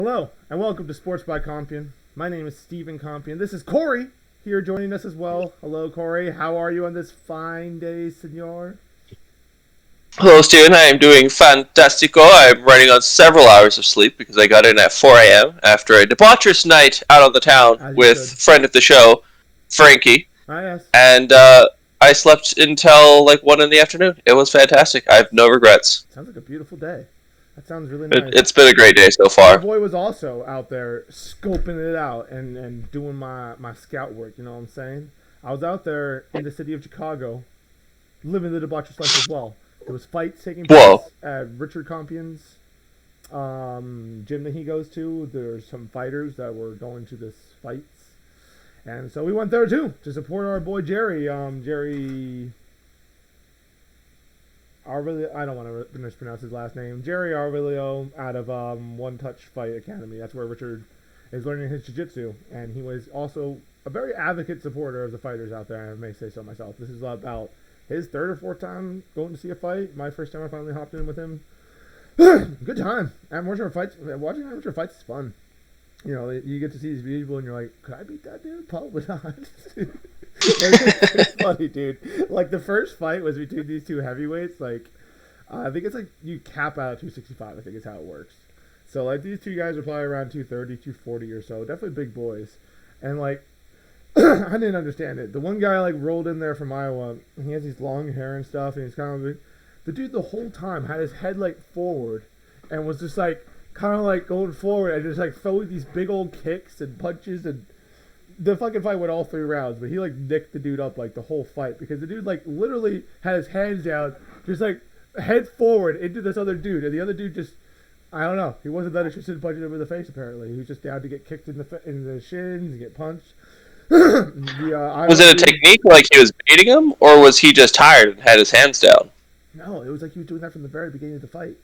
Hello, and welcome to Sports by Compian. My name is Stephen Compian. This is Corey here joining us as well. Hello, Corey. How are you on this fine day, senor? Hello, Steven. I am doing fantastico. I'm running on several hours of sleep because I got in at 4 a.m. after a debaucherous night out on the town As you with should. friend of the show, Frankie. Ah, yes. And I slept until like 1 in the afternoon. It was fantastic. I have no regrets. Sounds like a beautiful day. That sounds really nice. It's been a great day so My far. boy was also out there scoping it out and doing my scout work, you know what I'm saying? I was out there in the city of Chicago, living the debaucherous life as well. There was fights taking place Whoa. at Richard Compian's gym that he goes to. There's some fighters that were going to this fights, and so we went there too to support our boy Jerry. Jerry Arvilio, I don't want to mispronounce his last name. Jerry Arvilio out of One Touch Fight Academy. That's where Richard is learning his jiu-jitsu, and he was also a very advocate supporter of the fighters out there. I may say so myself. This is about his third or fourth time going to see a fight. My first time I finally hopped in with him. Good time. Watching amateur fights is fun. You know, you get to see these people and you're like, could I beat that dude? Probably not. It's funny, dude. Like, the first fight was between these two heavyweights. Like, I think it's like you cap out at 265, I think is how it works. So, like, these two guys are probably around 230, 240 or so. Definitely big boys. And, like, I didn't understand it. The one guy, like, rolled in there from Iowa. And he has these long hair and stuff. And he's kind of like, the dude the whole time had his head, like, forward. And was just, like, kind of, like, going forward. And just, like, throwing these big old kicks and punches. And the fucking fight went all 3 rounds. But he, like, nicked the dude up, like, the whole fight. Because the dude, like, literally had his hands down. Just, like, head forward into this other dude. And the other dude just, I don't know. He wasn't that interested in punching him in the face, apparently. He was just down to get kicked in the shins and get punched. Was it a technique like he was baiting him, or was he just tired and had his hands down? No, it was like he was doing that from the very beginning of the fight.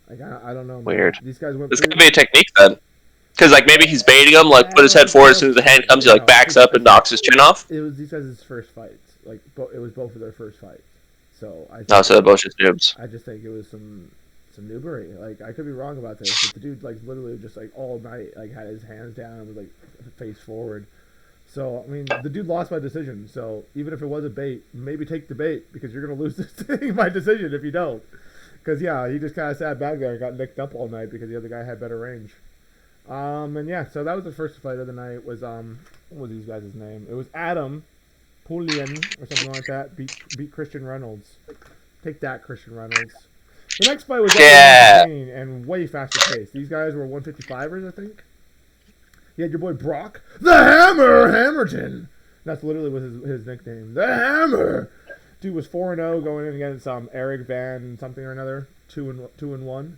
Like, I don't know, man. Weird. These guys went This through. could be a technique then. Because like maybe he's baiting him, like put his head forward as soon as the hand comes, he like backs up and knocks his chin off. It was these guys' first fights. Like, it was both of their first fights. So No, so they're both just noobs. I just think it was some noobery. Like, I could be wrong about this, but the dude, like, literally just, like, all night, like, had his hands down and was, like, face forward. So, I mean, the dude lost by decision. So, even if it was a bait, maybe take the bait, because you're going to lose this thing by decision if you don't. Because, yeah, he just kind of sat back there and got nicked up all night because the other guy had better range. And, yeah, so that was the first fight of the night. Was what was these guys' name? It was Adam Poulian, or something like that, beat Christian Reynolds. Take that, Christian Reynolds. The next fight was insane and way faster paced. These guys were 155ers, I think. You had your boy Brock, the Hammer Hammerton. That's literally what his nickname. The Hammer. Dude was 4-0 going in against Eric Van something or another, 2-1.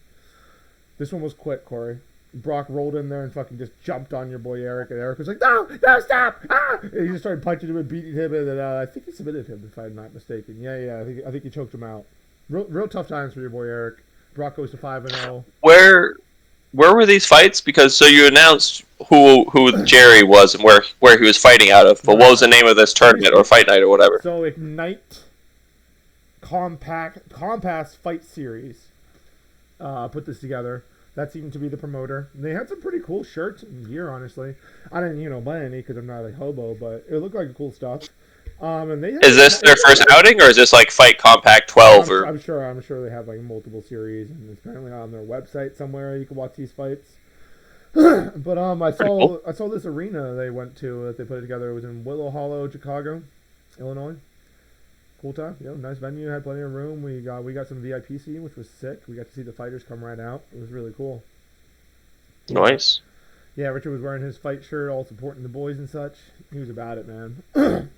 This one was quick, Corey. Brock rolled in there and fucking just jumped on your boy Eric, and Eric was like, "No, stop!" Ah! And he just started punching him and beating him, and then, I think he submitted him, if I'm not mistaken. Yeah, I think he choked him out. Real tough times for your boy Eric. Brock goes to 5-0. Where were these fights? Because so you announced who Jerry was and where he was fighting out of, but what was the name of this tournament or fight night or whatever? So Ignite Compass Fight Series put this together. That seemed to be the promoter. They had some pretty cool shirts and gear, honestly. I didn't, buy any because I'm not a hobo, but it looked like cool stuff. And they Is this their first outing, or is this like Fight Compact 12? I'm sure they have like multiple series, and it's apparently on their website somewhere you can watch these fights. But I saw this arena they went to that they put it together. It was in Willow Hollow, Chicago, Illinois. Cool time, nice venue, had plenty of room. We got some VIP seating, which was sick. We got to see the fighters come right out. It was really cool. Nice. Yeah, Richard was wearing his fight shirt, all supporting the boys and such. He was about it, man.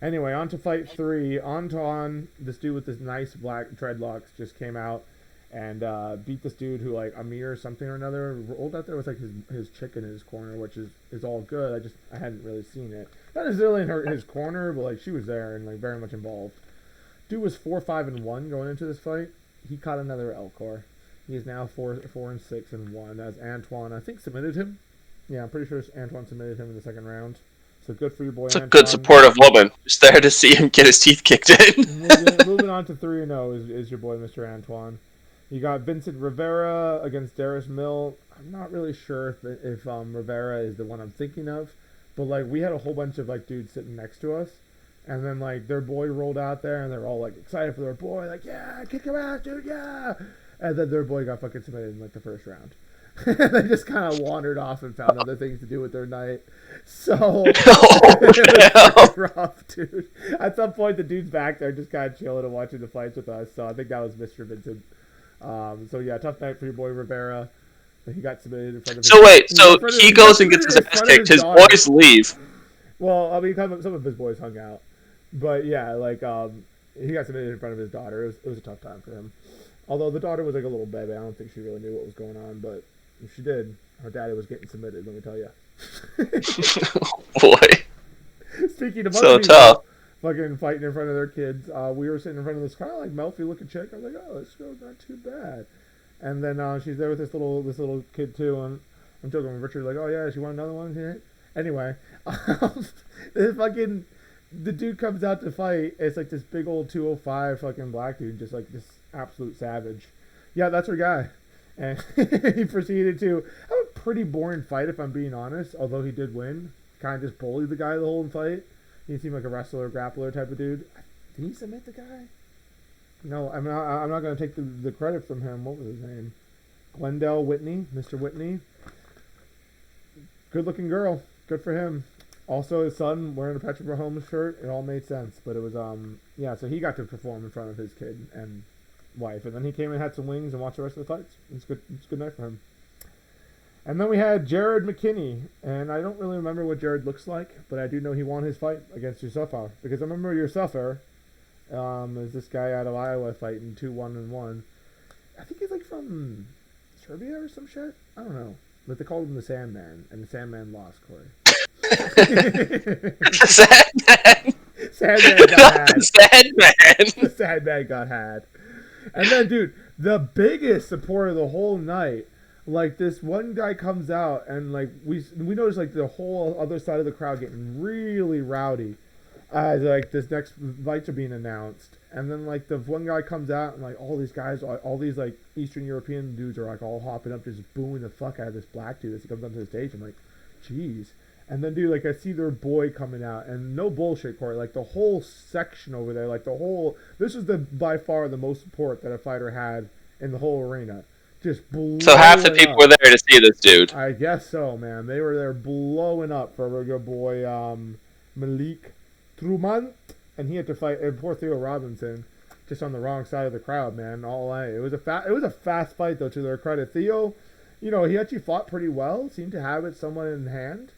Anyway, on to fight 3. Anton, this dude with this nice black dreadlocks, just came out and beat this dude who, like, Amir or something or another, rolled out there with, like, his chick in his corner, which is all good. I hadn't really seen it. Not necessarily in his corner, but, like, she was there and, like, very much involved. Dude was 4-5-1 going into this fight. He caught another Elcor. He is now 4-6-1 as Antoine, I think, submitted him. Yeah, I'm pretty sure Antoine submitted him in the second round. So good for your boy. It's a Antoine. good supportive woman. Just there to see him get his teeth kicked in. Moving on to 3-0 is your boy Mr. Antoine. You got Vincent Rivera against Darius Mill. I'm not really sure if Rivera is the one I'm thinking of, but like we had a whole bunch of like dudes sitting next to us, and then like their boy rolled out there, and they're all like excited for their boy, like yeah, kick him out, dude, yeah. And then their boy got fucking submitted in like the first round. They just kind of wandered off and found other things to do with their night. So it was pretty rough, dude. At some point, the dude's back there just kind of chilling and watching the fights with us. So I think that was Mr. Vincent. So yeah, tough night for your boy Rivera. He got submitted in front of. So wait, so he goes and gets his ass kicked. His boys leave. Well, I mean, some of his boys hung out, but yeah, like he got submitted in front of his daughter. It was a tough time for him. Although the daughter was like a little baby, I don't think she really knew what was going on. But if she did, her daddy was getting submitted. Let me tell you. Boy. Speaking of so people, tough. Fucking fighting in front of their kids. We were sitting in front of this kind of like Melfi looking chick. I was like, oh, this girl's not too bad. And then she's there with this little kid too. And I'm joking with Richard, like, oh yeah, she want another one here. Anyway, the dude comes out to fight. It's like this big old 205 fucking black dude, just like this absolute savage. Yeah, that's her guy. And he proceeded to have a pretty boring fight, if I'm being honest. Although he did win, kind of just bullied the guy the whole fight. He seemed like a wrestler, grappler type of dude. Did he submit the guy? No, I'm not going to take the credit from him. What was his name? Glendale Whitney, Mr. Whitney. Good looking girl. Good for him. Also, his son wearing a Patrick Mahomes shirt. It all made sense. But it was yeah. So he got to perform in front of his kid and wife, and then he came and had some wings and watched the rest of the fights. It's good. It's a good night for him. And then we had Jared McKinney, and I don't really remember what Jared looks like, but I do know he won his fight against Yusufa, because I remember Yusufa is this guy out of Iowa fighting 2-1-1. I think he's like from Serbia or some shit. I don't know, but they called him the Sandman, and the Sandman lost, Corey. Sandman. Sandman got had. Sandman. The Sandman got had. And then, dude, the biggest support of the whole night. Like, this one guy comes out, and, like, we notice, like, the whole other side of the crowd getting really rowdy as, like, this next fights are being announced. And then, like, the one guy comes out, and, like, all these guys, all these, like, Eastern European dudes are, like, all hopping up, just booing the fuck out of this black dude as he comes onto the stage. I'm like, jeez. And then, dude, like, I see their boy coming out, and no bullshit, Corey, like, the whole section over there, like, this is by far the most support that a fighter had in the whole arena. Just so half the people were there to see this dude. I guess so, man. They were there blowing up for our good boy Malik Truman, and he had to fight poor Theo Robinson, just on the wrong side of the crowd, man. It was a fast fight though. To their credit, Theo, he actually fought pretty well. Seemed to have it somewhat in hand,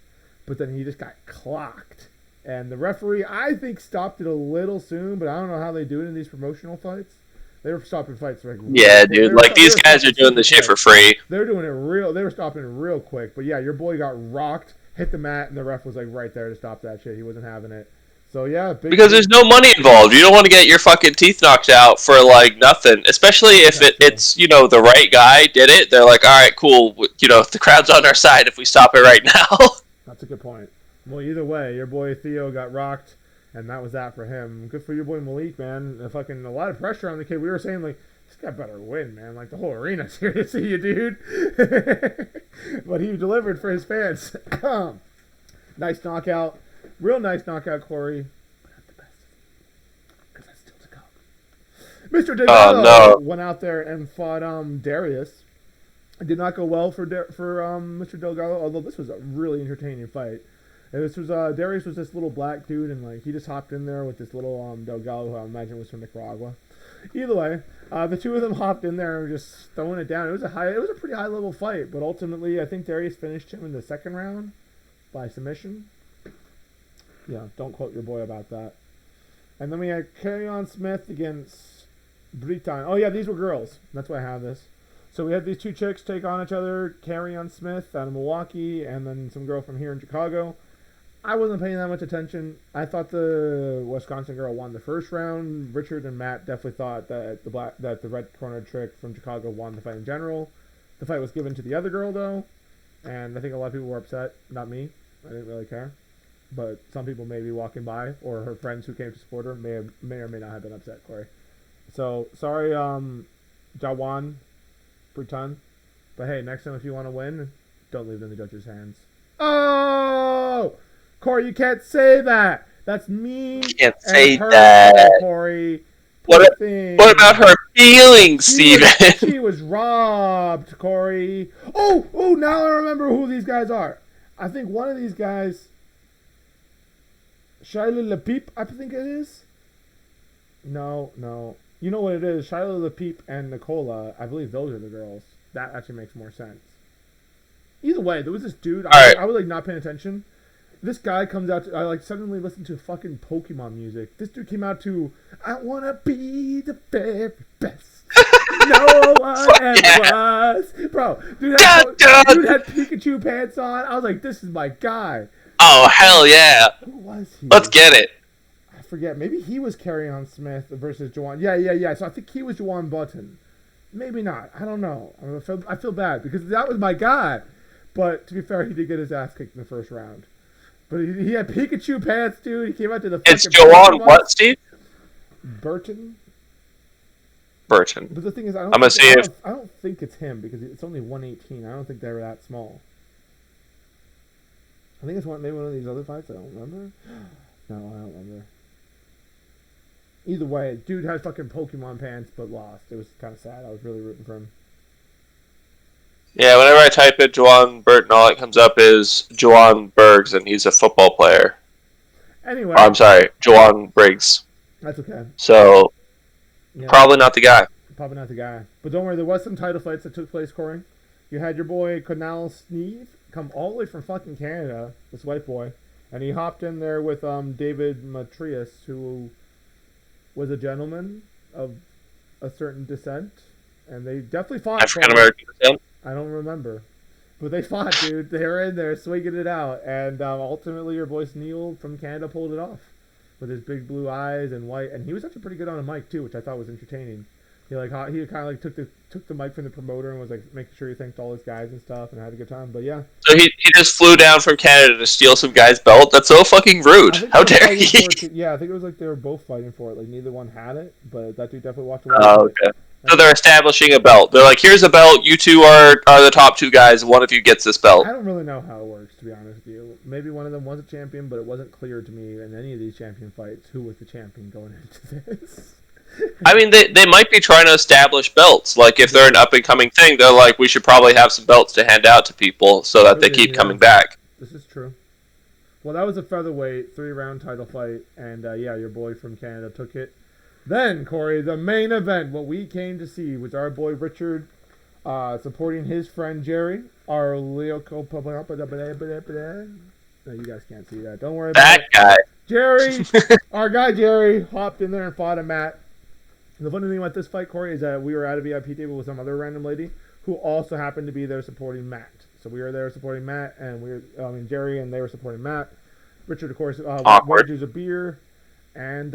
but then he just got clocked. And the referee, I think, stopped it a little soon, but I don't know how they do it in these promotional fights. They were stopping fights like dude. Like these guys are doing this shit for free. They were stopping it real quick. But yeah, your boy got rocked, hit the mat, and the ref was like right there to stop that shit. He wasn't having it. So yeah, because there's no money involved. You don't want to get your fucking teeth knocked out for like nothing. Especially if it's the right guy did it. They're like, all right, cool. The crowd's on our side if we stop it right now. That's a good point. Well, either way, your boy Theo got rocked. And that was that for him. Good for your boy Malik, man. A lot of pressure on the kid. We were saying, like, this guy better win, man. Like, the whole arena's here to see you, dude. But he delivered for his fans. Nice knockout. Real nice knockout, Corey. But not the best. Because that's still to come. Mr. Delgado went out there and fought Darius. It did not go well for Mr. Delgado, although this was a really entertaining fight. Darius was this little black dude, and like he just hopped in there with this little Delgado, who I imagine was from Nicaragua. Either way, the two of them hopped in there and were just throwing it down. It was a pretty high level fight, but ultimately I think Darius finished him in the second round by submission. Yeah, don't quote your boy about that. And then we had Carrion Smith against Britain. Oh yeah, these were girls. That's why I have this. So we had these two chicks take on each other, Carrion Smith out of Milwaukee, and then some girl from here in Chicago. I wasn't paying that much attention. I thought the Wisconsin girl won the first round. Richard and Matt definitely thought that the red corner chick from Chicago won the fight in general. The fight was given to the other girl though, and I think a lot of people were upset. Not me. I didn't really care, but some people may be walking by, or her friends who came to support her may or may not have been upset. Corey. So sorry, Jawan Bruton. But hey, next time if you want to win, don't leave it in the judge's hands. Oh! Corey, you can't say that. That's mean. You can't and say hurtful, that. Corey. What about her feelings, Steven? She was robbed, Corey. Oh, now I remember who these guys are. I think one of these guys, Shayla LaPeep, I think it is. No. You know what it is. Shayla LaPeep and Nicola, I believe those are the girls. That actually makes more sense. Either way, there was this dude. I was like not paying attention. This guy comes out to, I like suddenly listened to fucking Pokemon music. This dude came out to, I wanna be the very best. No one ever was. Bro, dude had Pikachu pants on. I was like, this is my guy. Oh, hell yeah. Who was he? Let's get it. I forget. Maybe he was Carry-On Smith versus Jawan. Yeah. So I think he was Jawan Button. Maybe not. I don't know. I feel bad because that was my guy. But to be fair, he did get his ass kicked in the first round. But he had Pikachu pants, dude. He came out to the. It's Jawan what, Steve? Burton. But the thing is, I don't think it's him because it's only 118. I don't think they were that small. I think it's maybe one of these other fights. I don't remember. No, I don't remember. Either way, dude had fucking Pokemon pants but lost. It was kind of sad. I was really rooting for him. Yeah, whenever I type in Jawan Burton, all that comes up is Jawan Bergs, and he's a football player. Anyway. I'm sorry, Jawan Briggs. That's okay. So, probably not the guy. Probably not the guy. But don't worry, there was some title fights that took place, Corey. You had your boy Conal Sneeve come all the way from fucking Canada, this white boy, and he hopped in there with David Matrius, who was a gentleman of a certain descent, and they definitely fought. African American descent? I don't remember. But they fought, dude. They were in there swinging it out, and ultimately your boy Neil from Canada pulled it off with his big blue eyes and white, and he was actually pretty good on a mic too, which I thought was entertaining. He kind of like took the mic from the promoter and was like making sure he thanked all his guys and stuff and had a good time. But yeah. So he just flew down from Canada to steal some guy's belt? That's so fucking rude. How dare he? Yeah, I think it was like they were both fighting for it. Like neither one had it, but that dude definitely walked away. Oh, okay. So they're establishing a belt. They're like, here's a belt. You two are the top two guys. One of you gets this belt. I don't really know how it works, to be honest with you. Maybe one of them was a champion, but it wasn't clear to me in any of these champion fights who was the champion going into this. I mean, they might be trying to establish belts. Like, if they're an up-and-coming thing, they're like, we should probably have some belts to hand out to people so that they keep coming back. This is true. Well, that was a featherweight 3-round title fight, and your boy from Canada took it. Then, Corey, the main event, what we came to see was our boy Richard supporting his friend Jerry, our Leo No, you guys can't see that. Don't worry about it. That guy. Jerry, our guy Jerry, hopped in there and fought a Matt. The funny thing about this fight, Corey, is that we were at a VIP table with some other random lady who also happened to be there supporting Matt. So we were there supporting Matt, and Jerry, and they were supporting Matt. Richard, of course, orders a beer. And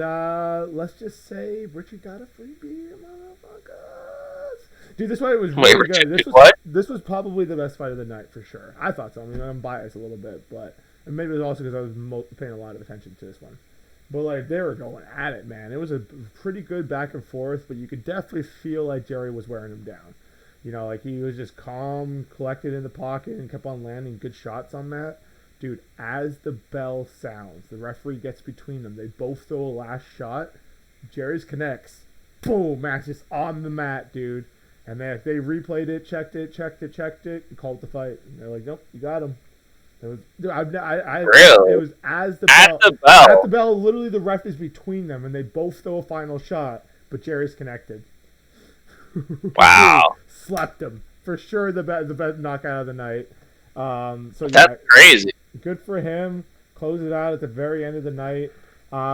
let's just say Richard got a free beer, motherfuckers. Dude, this fight was really good. This was probably the best fight of the night for sure. I thought so. I mean, I'm biased a little bit, but and maybe it was also because I was paying a lot of attention to this one. But like they were going at it, man. It was a pretty good back and forth, but you could definitely feel like Jerry was wearing him down. You know, like he was just calm, collected in the pocket, and kept on landing good shots on Matt. Dude, as the bell sounds, the referee gets between them. They both throw a last shot. Jerry's connects. Boom! Matt's just on the mat, dude. And they replayed it, checked it, and called the fight. And they're like, nope, you got him. It was, dude, really? It was as the bell. At the bell, literally the ref is between them, and they both throw a final shot, but Jerry's connected. Wow. Slept him. For sure the best knockout of the night. That's crazy. Good for him. Close it out at the very end of the night.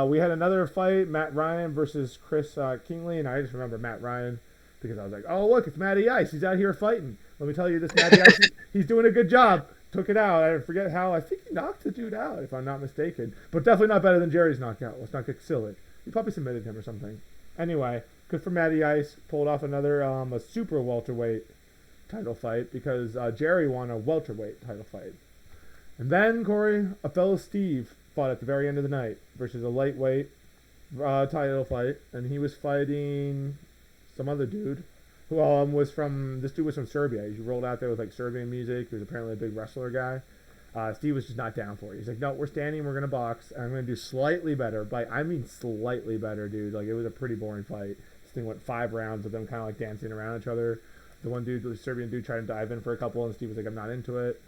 We had another fight, Matt Ryan versus Chris Kingley, and I just remember Matt Ryan because I was like, oh, look, it's Matty Ice. He's out here fighting. Let me tell you, this Matty Ice, he's doing a good job. Took it out. I forget how. I think he knocked the dude out, if I'm not mistaken. But definitely not better than Jerry's knockout. Let's not get silly. He probably submitted him or something. Anyway, good for Matty Ice. Pulled off another a super welterweight title fight because Jerry won a welterweight title fight. And then, Corey, a fellow Steve fought at the very end of the night versus a lightweight title fight, and he was fighting some other dude. who was from this dude was from Serbia. He rolled out there with like Serbian music. He was apparently a big wrestler guy. Steve was just not down for it. He's like, no, we're standing, we're gonna box, and I'm gonna do slightly better. But I mean slightly better, dude. Like it was a pretty boring fight. This thing went 5 rounds of them kind of like dancing around each other. The one dude, the Serbian dude, tried to dive in for a couple, and Steve was like, I'm not into it.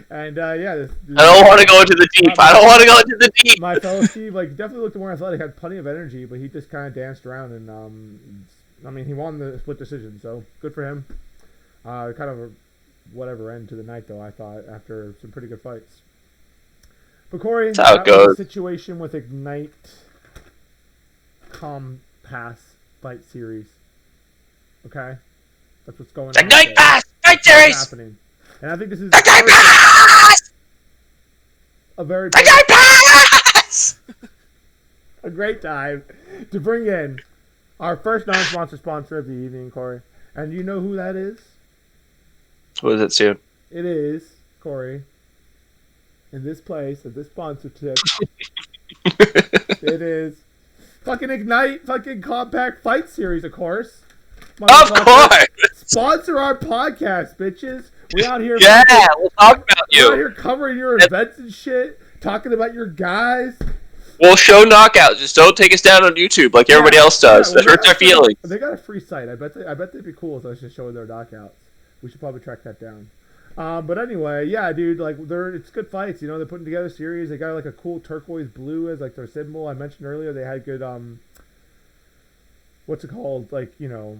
And yeah, this I don't want to go into the deep. I don't want to go into the deep. My fellow Steve like definitely looked more athletic, had plenty of energy, but he just kind of danced around, and I mean he won the split decision, so good for him. Kind of a whatever end to the night though, I thought, after some pretty good fights. But Corey, that's how it was goes. the situation with Ignite Pass fight series. Okay, that's what's going on. Ignite Pass fight series Happening. And I think this is Ignite Pass. A very Ignite Pass. a great time to bring in our first non-sponsor sponsor of the evening, Corey. And you know who that is? What is it, soon? It is, Corey, in this place, of this sponsorship, it is fucking Ignite fucking Compact Fight Series, of course. Of course! Sponsor our podcast, bitches. We out here. Yeah, we'll talk about you. We're out here covering your events and shit, talking about your guys. We'll show knockouts. Just don't take us down on YouTube like everybody else does. Yeah, That hurts our feelings. They got a free site. I bet they'd be cool if I was just showing their knockouts. We should probably track that down. But anyway, yeah, dude, like it's good fights. You know, they're putting together a series. They got like a cool turquoise blue as like their symbol. I mentioned earlier they had good what's it called? Like, you know,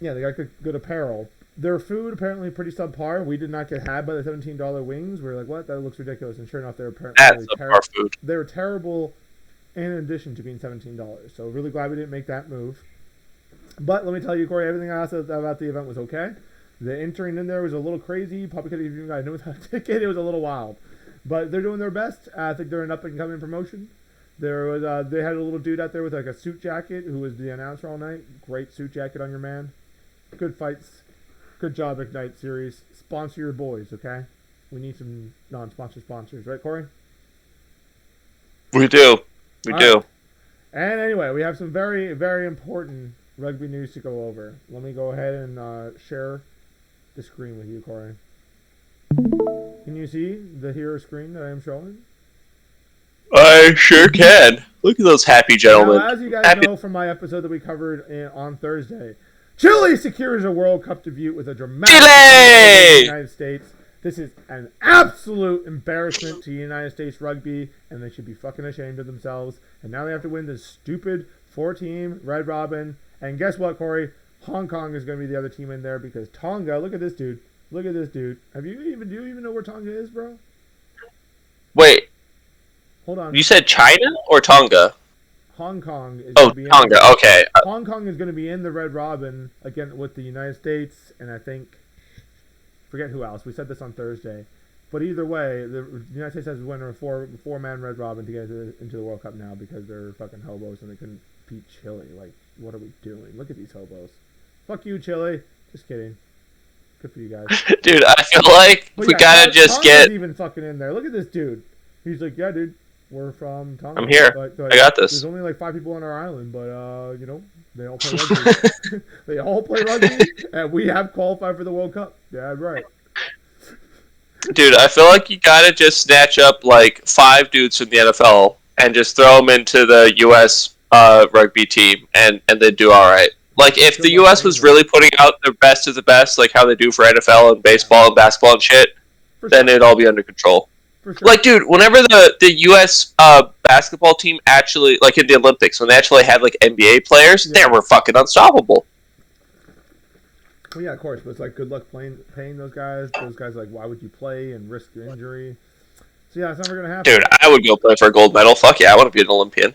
yeah, they got good apparel. Their food apparently pretty subpar. We did not get had by the $17 wings. We were like, what? That looks ridiculous. And sure enough, they were apparently That's subpar food. They were terrible in addition to being $17. So really glad we didn't make that move. But let me tell you, Corey, everything else about the event was okay. The entering in there was a little crazy. Probably could have even got a without a ticket. It was a little wild. But they're doing their best. I think they're an up-and-coming promotion. There was they had a little dude out there with like a suit jacket who was the announcer all night. Great suit jacket on your man. Good fights. Good job, Ignite Series. Sponsor your boys, okay? We need some non-sponsor sponsors. Right, Corey? We do. We do. Right. And anyway, we have some very, very important rugby news to go over. Let me go ahead and share the screen with you, Corey. Can you see the hero screen that I'm showing? I sure can. Look at those happy gentlemen. Now, as you guys know from my episode that we covered on Thursday, Chile secures a World Cup debut with a dramatic Chile! in the United States. This is an absolute embarrassment to United States rugby, and they should be fucking ashamed of themselves. And now they have to win this stupid 4-team Red Robin. And guess what, Corey? Hong Kong is going to be the other team in there because Tonga. Look at this dude. Look at this dude. Do you even know where Tonga is, bro? Wait. Hold on. You said China or Tonga? Hong Kong is Oh, Tonga. Okay. Hong Kong is going to be in the Red Robin again with the United States, and I think forget who else. We said this on Thursday, but either way, the United States has a winner of four-man Red Robin to get into the World Cup now because they're fucking hobos and they couldn't beat Chile. Like, what are we doing? Look at these hobos. Fuck you, Chile. Just kidding. Good for you guys. Dude, I feel like But we yeah, gotta just Tonga's get. even fucking in there. Look at this dude. He's like, yeah, dude. We're from Tonga. I'm here. I got this. There's only like 5 people on our island, but you know, they all play rugby. They all play rugby, and we have qualified for the World Cup. Yeah, right. Dude, I feel like you gotta just snatch up like 5 dudes from the NFL and just throw them into the U.S. Rugby team, and they do all right. Like if the U.S. was really putting out the best of the best, like how they do for NFL and baseball and basketball and shit, then it'd all be under control. Sure. Like, dude, whenever the U.S. Basketball team actually, like in the Olympics, when they actually had like NBA players, they were fucking unstoppable. Well, yeah, of course, but it's like good luck paying those guys. Those guys, like, why would you play and risk your injury? So yeah, it's never gonna happen. Dude, I would go play for a gold medal. Fuck yeah, I want to be an Olympian.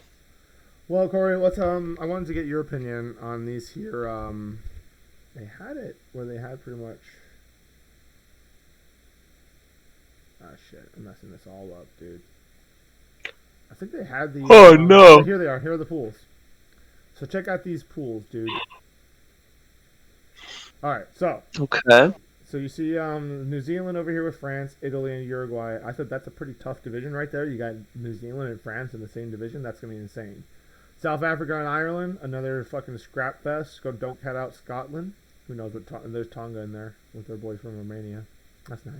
Well, Corey, let's I wanted to get your opinion on these here. They had it where they had pretty much. Ah, shit, I'm messing this all up, dude. I think they had these. Oh no! Here they are. Here are the pools. So check out these pools, dude. All right, so. Okay. So you see New Zealand over here with France, Italy, and Uruguay. I thought that's a pretty tough division right there. You got New Zealand and France in the same division. That's going to be insane. South Africa and Ireland, another fucking scrap fest. Don't cut out Scotland. Who knows what? There's Tonga in there with their boys from Romania. That's nice.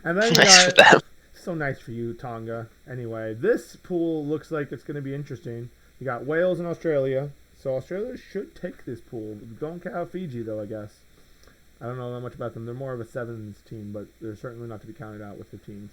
And then you Nice for got them. so nice for you, Tonga. Anyway, this pool looks like it's going to be interesting. You got Wales and Australia. So Australia should take this pool. Don't count out Fiji though, I guess. I don't know that much about them. They're more of a sevens team, but they're certainly not to be counted out with the teams.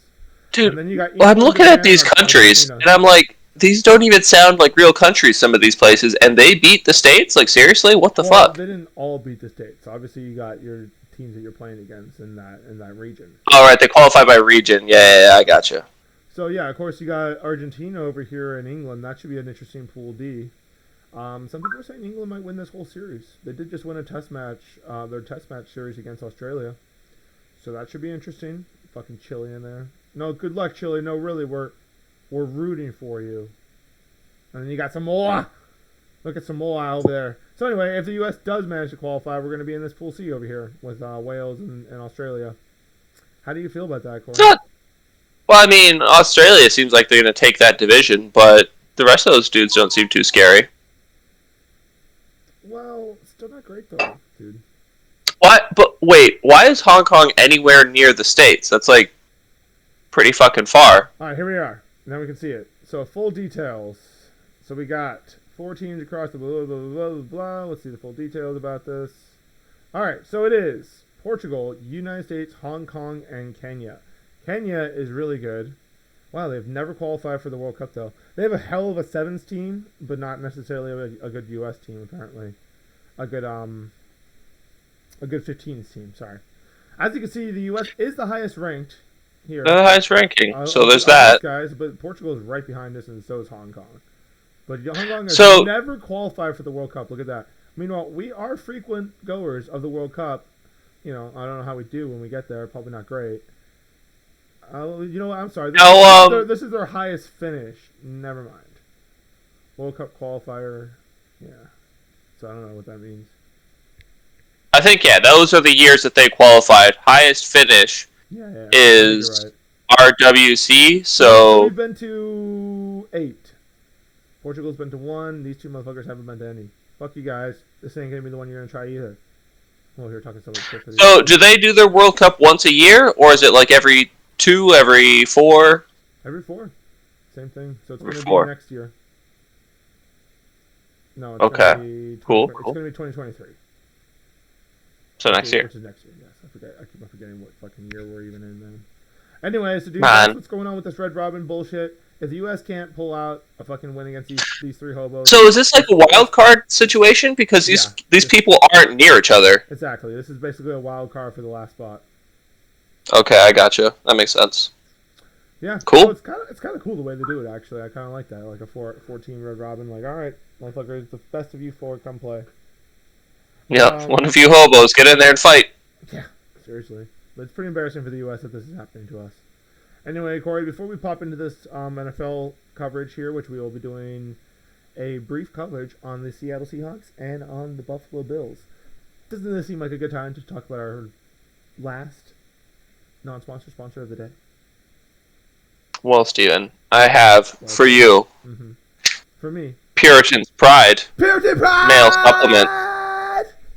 Dude, And then you got well, I'm England, looking at Japan, these countries, Argentina. and I'm like, these don't even sound like real countries, some of these places, and they beat the States? Like, seriously? What the Well, fuck? they didn't all beat the States. Obviously, you got your teams that you're playing against in that region. All right, they qualify by region. Yeah, I gotcha. So yeah, of course you got Argentina over here in England. That should be an interesting Pool D. Some people are saying England might win this whole series. They did just win a test match, their test match series against Australia. So that should be interesting. Fucking Chile in there. No, good luck, Chile. No, really, we're rooting for you. And then you got Samoa. Look at Samoa over there. So anyway, if the U.S. does manage to qualify, we're going to be in this Pool C over here with Wales and Australia. How do you feel about that, Corey? Well, I mean, Australia seems like they're going to take that division, but the rest of those dudes don't seem too scary. Well, still not great though, dude. What? But wait, why is Hong Kong anywhere near the States? That's like pretty fucking far. All right, here we are. Now we can see it. So full details. So we got 4 teams across the blah, blah, blah, blah, blah. Let's see the full details about this. All right, so it is Portugal, United States, Hong Kong, and Kenya. Kenya is really good. Wow, they've never qualified for the World Cup, though. They have a hell of a sevens team, but not necessarily a good U.S. team, apparently. A good 15s team, sorry. As you can see, the U.S. is the highest ranked here. The highest ranking, so there's that. Guys, but Portugal is right behind us, and so is Hong Kong. But Hong Kong has never qualified for the World Cup. Look at that. Meanwhile, we are frequent goers of the World Cup. You know, I don't know how we do when we get there. Probably not great. You know what? I'm sorry. This is their highest finish. Never mind. World Cup qualifier. Yeah. So I don't know what that means. I think, yeah, those are the years that they qualified. Highest finish is right. RWC, so... We've been to 8. Portugal's been to 1. These two motherfuckers haven't been to any. Fuck you guys. This ain't gonna be the one you're gonna try either. Well, you're talking so much shit. So, do they do their World Cup once a year, or is it like every 2, every 4? Every 4. Same thing. So it's gonna be next year. No, it's okay. Gonna be Cool. It's gonna be 2023. So next year. Which is next year, yes. I keep on forgetting what fucking year we're even in then. Anyway, so dude, that's what's going on with this Red Robin bullshit. If the U.S. can't pull out a fucking win against these 3 hobos... So is this like a wild card situation? Because these people aren't near each other. Exactly. This is basically a wild card for the last spot. Okay, I gotcha. That makes sense. Yeah. Cool. So it's kind of cool the way they do it, actually. I kind of like that. Like a 4-team Red Robin. Like, all right, motherfuckers, the best of you 4, come play. Yeah, one of you hobos, get in there and fight. Yeah, seriously. But it's pretty embarrassing for the U.S. that this is happening to us. Anyway, Corey, before we pop into this NFL coverage here, which we will be doing a brief coverage on the Seattle Seahawks and on the Buffalo Bills. Doesn't this seem like a good time to talk about our last non-sponsor sponsor of the day? Well, Steven, I have for you. Mm-hmm. For me. Puritan's Pride. Puritan Pride! Male supplement.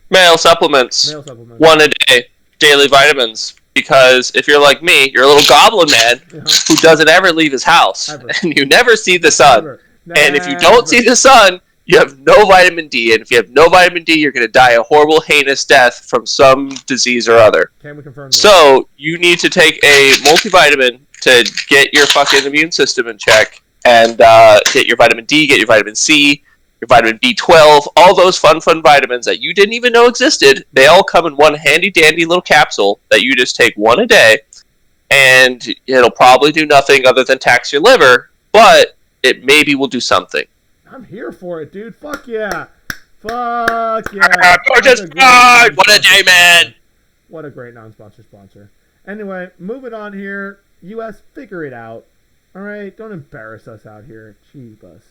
Male supplements. Male supplements. 1 a day. Daily vitamins. Because if you're like me, you're a little goblin man who doesn't ever leave his house. Ever. And you never see the sun. Never. And if you don't see the sun, you have no vitamin D. And if you have no vitamin D, you're going to die a horrible, heinous death from some disease or other. Can we confirm that? So you need to take a multivitamin to get your fucking immune system in check. And get your vitamin D, get your vitamin C, your vitamin B12, all those fun vitamins that you didn't even know existed. They all come in one handy-dandy little capsule that you just take 1 a day. And it'll probably do nothing other than tax your liver, but it maybe will do something. I'm here for it, dude. Fuck yeah. Fuck yeah. Gorgeous Pride! What a day, man! What a great non-sponsor sponsor. Anyway, moving on here. U.S., figure it out. All right? Don't embarrass us out here. Cheap us.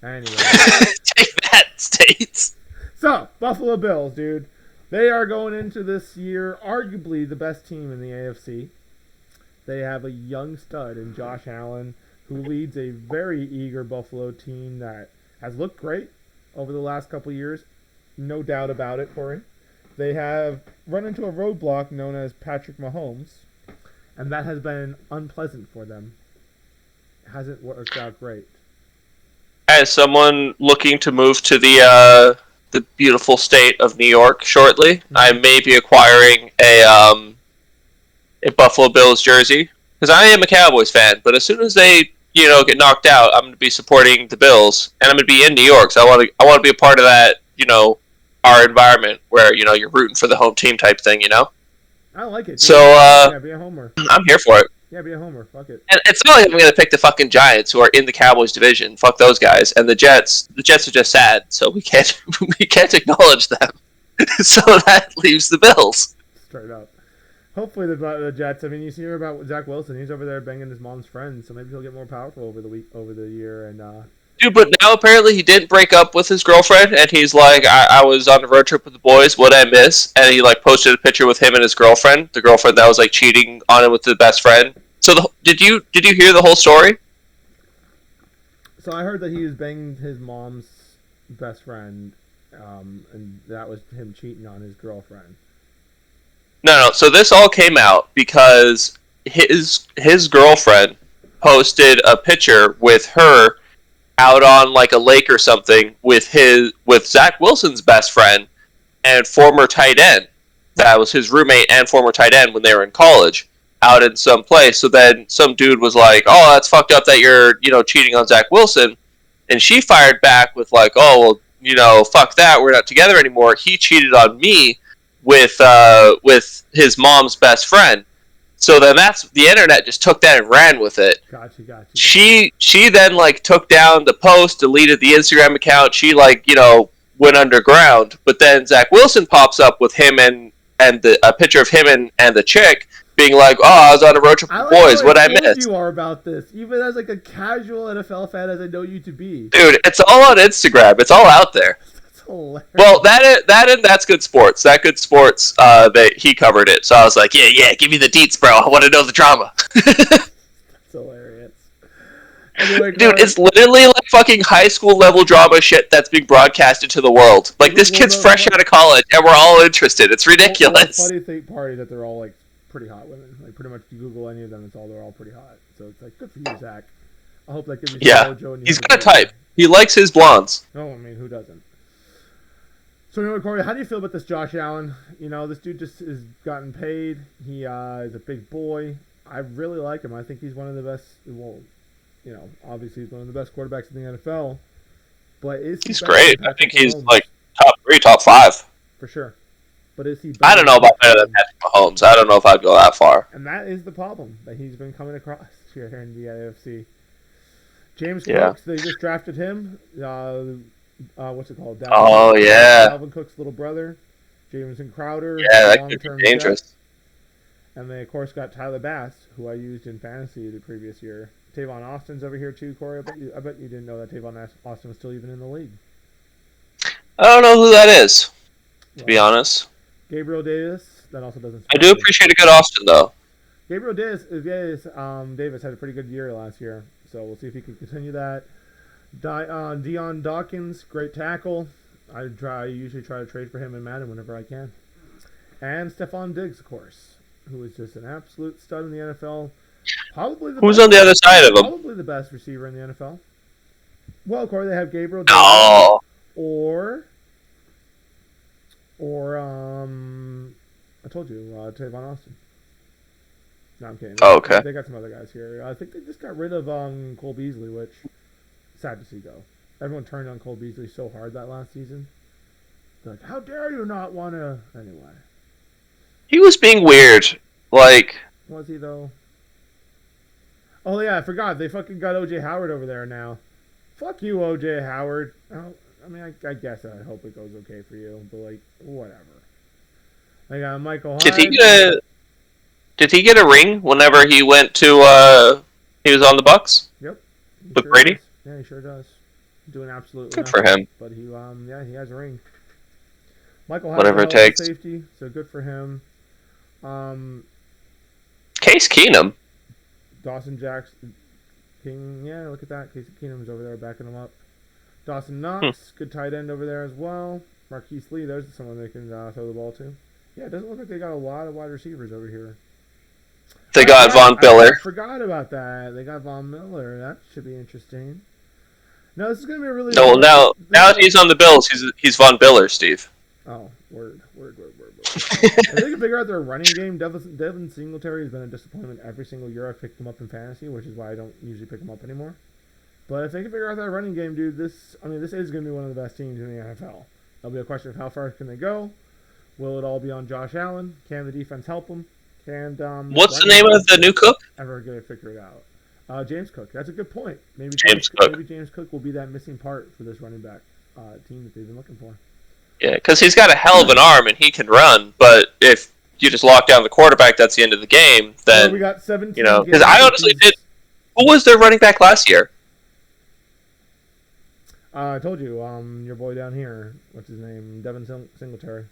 Anyway. Take that, States. So, Buffalo Bills, dude. They are going into this year arguably the best team in the AFC. They have a young stud in Josh Allen who leads a very eager Buffalo team that has looked great over the last couple years. No doubt about it, Corey. They have run into a roadblock known as Patrick Mahomes, and that has been unpleasant for them. It hasn't worked out great. As someone looking to move to the beautiful state of New York shortly, I may be acquiring a Buffalo Bills jersey because I am a Cowboys fan. But as soon as they get knocked out, I'm going to be supporting the Bills, and I'm going to be in New York. So I want to be a part of that. Our environment where you're rooting for the home team type thing. I like it. So be a homer. I'm here for it. Yeah, be a homer. Fuck it. And it's not like I'm going to pick the fucking Giants who are in the Cowboys division. Fuck those guys. And the Jets are just sad, so we can't acknowledge them. So that leaves the Bills. Straight up. Hopefully the Jets. I mean, you hear about Zach Wilson. He's over there banging his mom's friends, so maybe he'll get more powerful over the year. And dude, but now apparently he didn't break up with his girlfriend, and he's like, I was on a road trip with the boys. What'd I miss? And he posted a picture with him and his girlfriend. The girlfriend that was cheating on him with the best friend. So did you hear the whole story? So I heard that he was banging his mom's best friend, and that was him cheating on his girlfriend. No. So this all came out because his girlfriend posted a picture with her out on a lake or something with Zach Wilson's best friend and former tight end. That was his roommate and former tight end when they were in college. Out in some place. So then some dude was like, oh, that's fucked up that you're cheating on Zach Wilson. And she fired back with oh, well, fuck that, we're not together anymore. He cheated on me with his mom's best friend. So then the internet just took that and ran with it. Gotcha. She then took down the post, deleted the Instagram account. She went underground. But then Zach Wilson pops up with him and a picture of him and the chick being like, oh, I was on a road trip with the boys. What'd I miss? You are about this, even as a casual NFL fan as I know you to be. Dude, it's all on Instagram. It's all out there. That's hilarious. Well, that's Good Sports. That Good Sports, he covered it. So I was like, yeah, give me the deets, bro. I want to know the drama. That's hilarious. Anyway, dude, it's literally fucking high school level drama shit that's being broadcasted to the world. This kid's fresh out of college, and we're all interested. It's ridiculous. The funny part is that they're all pretty hot women. Pretty much, you Google any of them, they're all pretty hot. So it's good for you, Zach. I hope that gives you some mojo. He's got a type. He likes his blondes. No, I mean, who doesn't? So, Corey, how do you feel about this Josh Allen? This dude just has gotten paid. He is a big boy. I really like him. I think he's one of the best. Well, obviously he's one of the best quarterbacks in the NFL. But he's great. I think he's top 3, top 5 for sure. But is he? I don't know about better than Patrick Mahomes. I don't know if I'd go that far. And that is the problem that he's been coming across here in the AFC. James Cooks, they just drafted him. What's it called? Dalvin Cook's little brother, Jamison Crowder. Yeah, that could be dangerous. Jet. And they, of course, got Tyler Bass, who I used in fantasy the previous year. Tavon Austin's over here too, Corey. I bet you didn't know that Tavon Austin was still even in the league. I don't know who that is, to be honest. Gabriel Davis, that also doesn't. I do appreciate a good Austin, though. Gabriel Davis had a pretty good year last year, so we'll see if he can continue that. Deion Dawkins, great tackle. I usually try to trade for him in Madden whenever I can. And Stephon Diggs, of course, who is just an absolute stud in the NFL. Who's on the other side of him? Probably the best receiver in the NFL. Well, Corey, they have Gabriel Davis or I told you, Tavon Austin. No, I'm kidding. Oh, okay. They got some other guys here. I think they just got rid of Cole Beasley, which sad to see go. Everyone turned on Cole Beasley so hard that last season. They're like, how dare you not want to... Anyway. He was being weird. Was he, though? Oh, yeah, I forgot. They fucking got O.J. Howard over there now. Fuck you, O.J. Howard. I mean, I guess I hope it goes okay for you, but, whatever. I got Michael Hyde. Did he get a ring whenever he went to, he was on the Bucks? Yep. With Brady? Does. Yeah, he sure does. Doing absolutely good for him. But he has a ring. Michael Hyde, whatever it takes. Safety, so good for him. Case Keenum. Dawson Jackson. Look at that. Case Keenum's over there backing him up. Dawson Knox, good tight end over there as well. Marquise Lee, there's someone they can throw the ball to. Yeah, it doesn't look like they got a lot of wide receivers over here. They got Von Miller. I forgot about that. They got Von Miller. That should be interesting. No, this is going to be a really... No, now he's on the Bills. He's Von Miller, Steve. Oh, word. If they can figure out their running game, Devin Singletary has been a disappointment every single year I've picked him up in fantasy, which is why I don't usually pick him up anymore. But if they can figure out that running game, dude, this is going to be one of the best teams in the NFL. It'll be a question of how far can they go. Will it all be on Josh Allen? Can the defense help him? Can what's the name of the new cook? Ever going to figure it out? James Cook. That's a good point. Maybe James Cook will be that missing part for this running back team that they've been looking for. Yeah, because he's got a hell of an arm and he can run, but if you just lock down the quarterback, that's the end of the game. Then we got 17. Because I honestly did. Who was their running back last year? I told you, your boy down here. What's his name? Devin Singletary.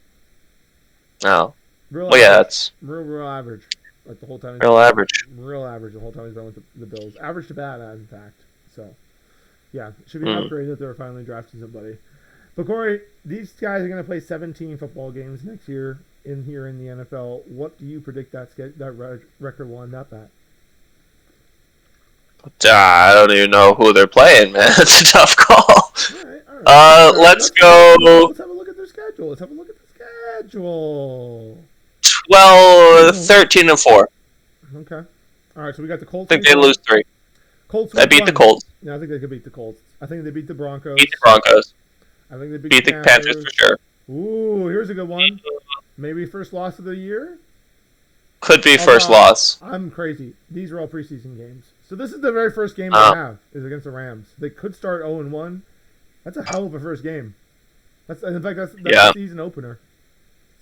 Oh. That's real average. Like the whole time. Real average the whole time he's been with the Bills. Average to bad, in fact. So, yeah, it should be an upgrade that they're finally drafting somebody. But Corey, these guys are going to play 17 football games next year in the NFL. What do you predict that record will end up at? I don't even know who they're playing, man. It's a tough call. All right. Let's go. Let's have a look at their schedule. 13-4. Okay. All right, so we got the Colts. I think they lose 3. Colts. They beat the Colts. Yeah, I think they could beat the Colts. I think they beat the Broncos. Beat the Broncos. I think they beat the Panthers for sure. Ooh, here's a good one. Maybe first loss of the year? Could be first loss. I'm crazy. These are all preseason games. So this is the very first game they have, is against the Rams. They could start 0-1. That's a hell of a first game. That's the season opener.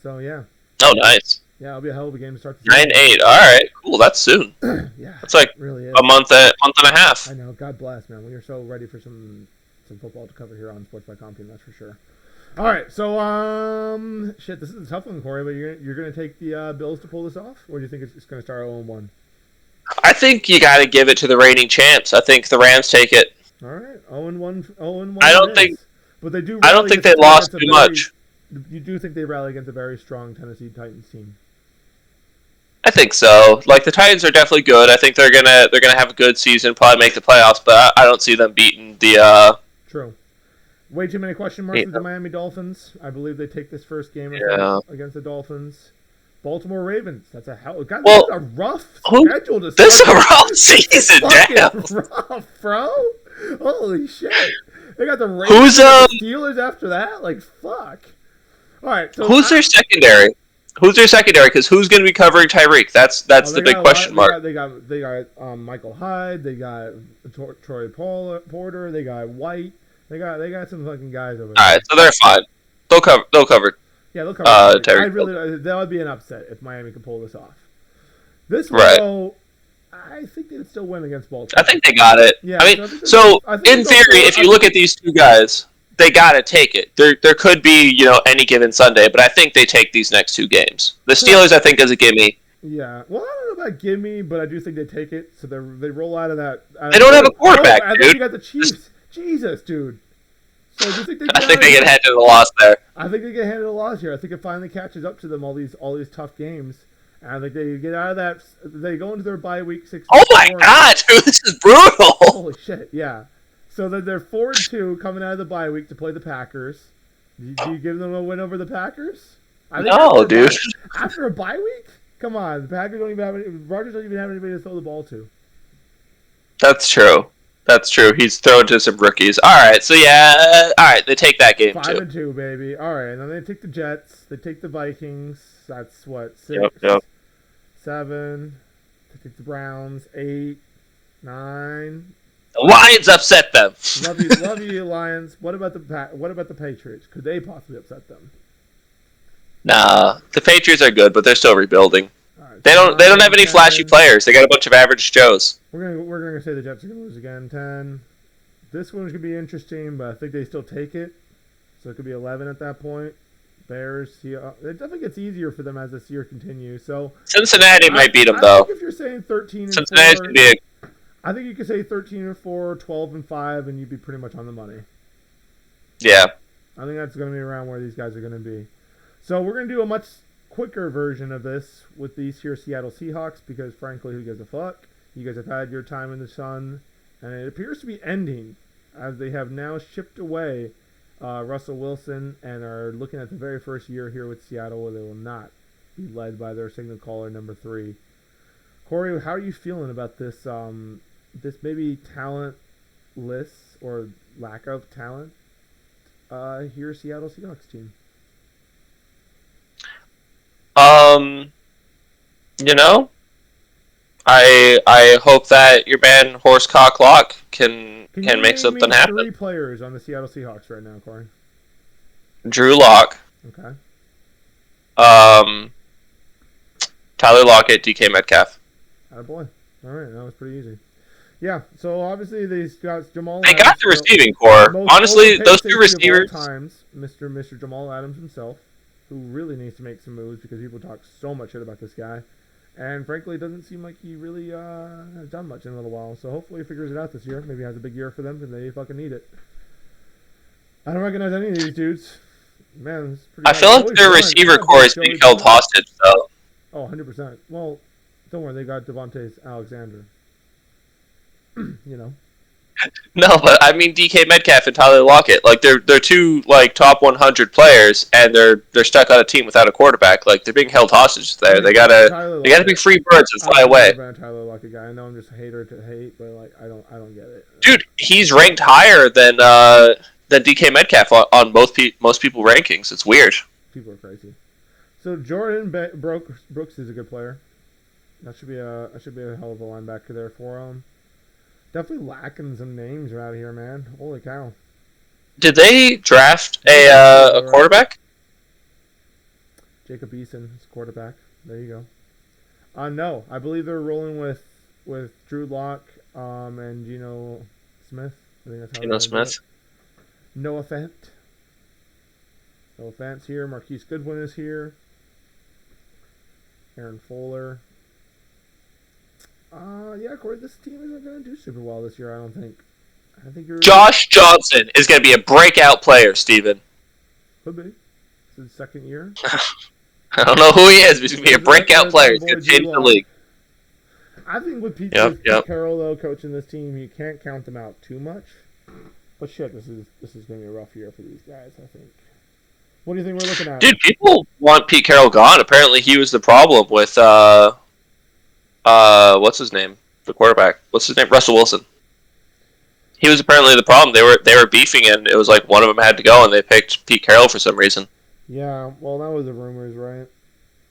So, yeah. Oh, nice. Yeah, it'll be a hell of a game to start the season. 9-8. All right, cool. That's soon. Yeah. That's like really is. a month and a half. I know. God bless, man. We are so ready for some football to cover here on Sports by Compian, that's for sure. All right, so this is a tough one, Corey. But you're gonna take the Bills to pull this off, or do you think it's gonna start 0-1? I think you got to give it to the reigning champs. I think the Rams take it. All right, 0-1. 0-1. I don't think. But they do. I don't think they lost too much. You do think they rally against a very strong Tennessee Titans team? I think so. Like the Titans are definitely good. I think they're gonna have a good season, probably make the playoffs. But I don't see them beating the. True. Way too many question marks with the Miami Dolphins. I believe they take this first game against the Dolphins. Baltimore Ravens. That's a hell. God, that's a rough schedule to start. This is a rough season, damn. Rough, bro. Holy shit. They got the Ravens and the Steelers after that. Like fuck. All right. So who's their secondary? Because who's going to be covering Tyreek? That's the big question mark. They got Michael Hyde. They got Troy Porter. They got White. They got some fucking guys over there. All right, so they're fine. They'll cover. Yeah, they'll cover. Tyreek. That would be an upset if Miami could pull this off. This one, though, I think they'd still win against Baltimore. I think they got it. Yeah, I mean, in theory, if you look at these two guys, they got to take it. There could be, any given Sunday, but I think they take these next 2 games. The Steelers, I think, is a gimme. Yeah. Well, I don't know about gimme, but I do think they take it. So they roll out of that. They don't have a quarterback, dude. I think you got the Chiefs. Jesus, dude. So do you think I think they get handed the loss there. I think they get handed the loss here. I think it finally catches up to them, all these tough games. And I think they get out of that. They go into their bye week 6. Oh my God, dude, this is brutal. Holy shit, yeah. So that they're 4-2 coming out of the bye week to play the Packers. Do you give them a win over the Packers? No, dude. After a bye week? Come on, the Packers don't even have Rodgers don't even have anybody to throw the ball to. That's true. He's thrown to some rookies. All right, so all right, they take that game 5-2, baby. All right, and then they take the Jets. They take the Vikings. That's what 6, 7. They take the Browns. 8, 9. The Lions upset them. Love you, Lions. What about the Patriots? Could they possibly upset them? Nah, the Patriots are good, but they're still rebuilding. Right, they don't have any flashy players. They got a bunch of average Joes. We're gonna say the Jets are gonna lose again. 10. This one's gonna be interesting, but I think they still take it. So it could be 11 at that point. Bears, it definitely gets easier for them as this year continues. So Cincinnati might beat them though. If you're saying 13-4, Cincinnati's gonna be I think you could say 13-4, 12-5, and you'd be pretty much on the money. Yeah. I think that's going to be around where these guys are going to be. So we're going to do a much quicker version of this with these here Seattle Seahawks because, frankly, who gives a fuck? You guys have had your time in the sun, and it appears to be ending as they have now shipped away Russell Wilson and are looking at the very first year here with Seattle where they will not be led by their signal caller number 3. Corey, how are you feeling about this this maybe talentless or lack of talent here Seattle Seahawks team? You know, I hope that your man Horsecock Lock can make something happen. 3 players on the Seattle Seahawks right now, Corey? Drew Lock. Okay. Tyler Lockett, DK Metcalf. Attaboy. All right, that was pretty easy. Yeah, so obviously they've got Jamal. They got the receiving core. Honestly, those 2 receivers. Times, Mr. Jamal Adams himself, who really needs to make some moves because people talk so much shit about this guy. And frankly, it doesn't seem like he really has done much in a little while. So hopefully he figures it out this year. Maybe has a big year for them because they fucking need it. I don't recognize any of these dudes. Man, it's pretty I feel like their receiver core is being held hostage, though. Oh, 100%. Well, don't worry. They got Devontae Alexander. You know. No, but I mean DK Metcalf and Tyler Lockett. Like they're 2 like top 100 players, and they're stuck on a team without a quarterback. Like they're being held hostage there. They gotta be free birds and fly away. I'm a Tyler Lockett guy. I know I'm just a hater to hate, but like I don't get it. Dude, he's ranked higher than DK Metcalf on most people rankings. It's weird. People are crazy. So Jordan Brooks is a good player. That should be a hell of a linebacker there for him. Definitely lacking some names around here, man. Holy cow! Did they draft a quarterback? Jacob Eason is quarterback. There you go. No, I believe they're rolling with Drew Lock and Geno Smith. I think that's how Geno Smith. Noah Fant. Noah Fant's here. Marquise Goodwin is here. Aaron Fuller. Yeah, Corey, this team isn't going to do super well this year, I don't think. I think Josh Johnson is going to be a breakout player, Steven. Could be. It's his second year. I don't know who he is, but he's going to be a breakout player. He's going to change the league. I think with Pete Carroll, though, coaching this team, you can't count them out too much. But shit, this is going to be a rough year for these guys, I think. What do you think we're looking at? Dude, people want Pete Carroll gone. Apparently he was the problem with what's his name? The quarterback. What's his name? Russell Wilson. He was apparently the problem. They were beefing, and it was like one of them had to go, and they picked Pete Carroll for some reason. Yeah, well, that was the rumors, right?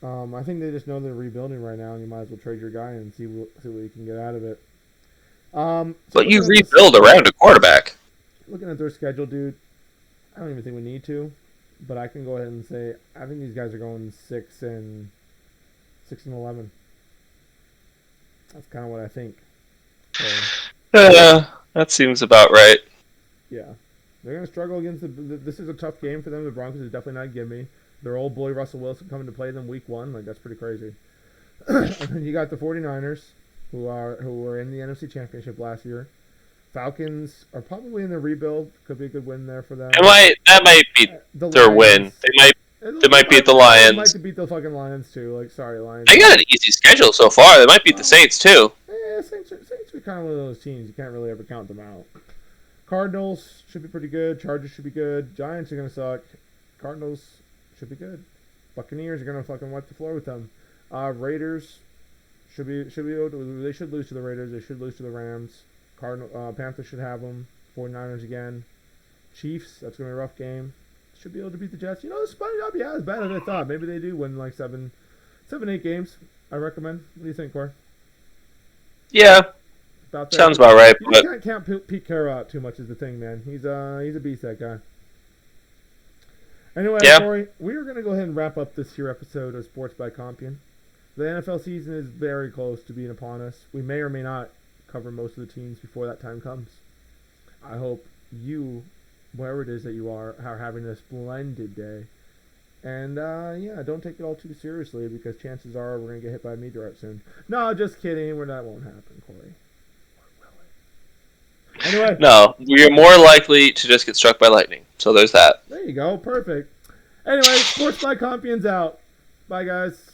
I think they just know they're rebuilding right now, and you might as well trade your guy and see what you can get out of it. But you rebuild around a quarterback. Looking at their schedule, dude, I don't even think we need to, but I can go ahead and say I think these guys are going 6-11. That's kind of what I think. So, that seems about right. Yeah. They're going to struggle against this is a tough game for them. The Broncos is definitely not a gimme. Their old boy Russell Wilson coming to play them week 1. Like, that's pretty crazy. And then you got the 49ers, who were in the NFC Championship last year. Falcons are probably in the rebuild. Could be a good win there for them. That might be their win. They might beat the Lions. They might beat the fucking Lions, too. Like, sorry, Lions. They got an easy schedule so far. They might beat the Saints, too. Yeah, Saints are kind of one of those teams. You can't really ever count them out. Cardinals should be pretty good. Chargers should be good. Giants are going to suck. Cardinals should be good. Buccaneers are going to fucking wipe the floor with them. Raiders should be able to, they should lose to the Raiders. They should lose to the Rams. Panthers should have them. 49ers again. Chiefs, that's going to be a rough game. Should be able to beat the Jets. You know, this might not be as bad as I thought. Maybe they do win like 7-8 games. I recommend. What do you think, Cor? Yeah. Sounds about right. You can't count Pete Carroll out too much is the thing, man. He's a beast, that guy. Anyway, yeah. Corey, we are going to go ahead and wrap up this here episode of Sports by Compian. The NFL season is very close to being upon us. We may or may not cover most of the teams before that time comes. I hope you, wherever it is that you are having a splendid day. And, yeah, don't take it all too seriously because chances are we're going to get hit by a meteorite soon. No, just kidding. That won't happen, Corey. Anyway. No, we are more likely to just get struck by lightning. So there's that. There you go. Perfect. Anyway, Sports by Compian's out. Bye, guys.